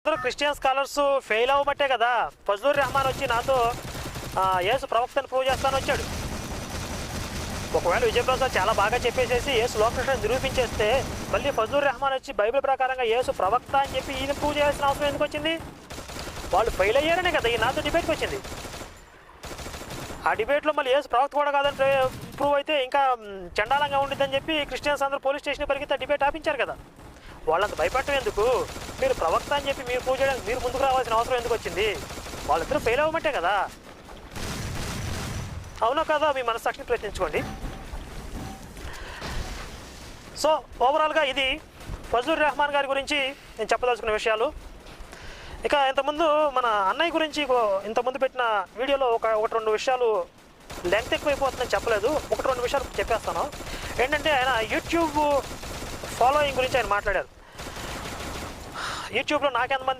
అందరూ Christian scholars fail అవ్వబట్టే కదా ఫజ్లుర్ రెహమాన్ వచ్చి నాతో యేసు ప్రవక్తను ప్రూవ్ చేస్తాను వచ్చాడు. ఒకవేళ విజయప్రసాద్ చాలా బాగా చెప్పేసేసి యేసు లోకకృష్ణుని నిరూపించేస్తే మళ్ళీ ఫజ్లుర్ రెహమాన్ వచ్చి బైబిల్ ప్రకారంగా యేసు ప్రవక్త అని చెప్పి ఈయన ప్రూవ్ చేయాల్సిన అవసరం ఎందుకు వచ్చింది? వాళ్ళు ఫెయిల్ అయ్యారనే కదా ఈ నాతో డిబేట్కి వచ్చింది. ఆ డిబేట్లో మళ్ళీ యేసు ప్రవక్త కూడా కాదని ప్రూవ్ అయితే ఇంకా చండాలంగా ఉండిద్దని చెప్పి క్రిస్టియన్స్ అందరూ పోలీస్ స్టేషన్ పరిగెత్తి డిబేట్ ఆపించారు కదా. వాళ్ళంత భయపడటం ఎందుకు? మీరు ప్రవక్త అని చెప్పి మీరు ప్రూవ్ చేయడానికి మీరు ముందుకు రావాల్సిన అవసరం ఎందుకు వచ్చింది? వాళ్ళిద్దరూ ఫెయిల్ అవ్వమంటే కదా. అవునా కదా? మీ మనస్సాక్షిని ప్రయత్నించుకోండి. సో ఓవరాల్గా ఇది ఫజ్లుర్ రెహమాన్ గారి గురించి నేను చెప్పదలుచుకున్న విషయాలు. ఇక ఇంతకుముందు మన అన్నయ్య గురించి ఇంతకుముందు పెట్టిన వీడియోలో ఒకటి రెండు విషయాలు లెంగ్త్ ఎక్కువైపోతుందని చెప్పలేదు. ఒకటి రెండు విషయాలు చెప్పేస్తాను. ఏంటంటే ఆయన యూట్యూబ్ ఫాలోయింగ్ గురించి ఆయన మాట్లాడారు. యూట్యూబ్లో నాకెంతమంది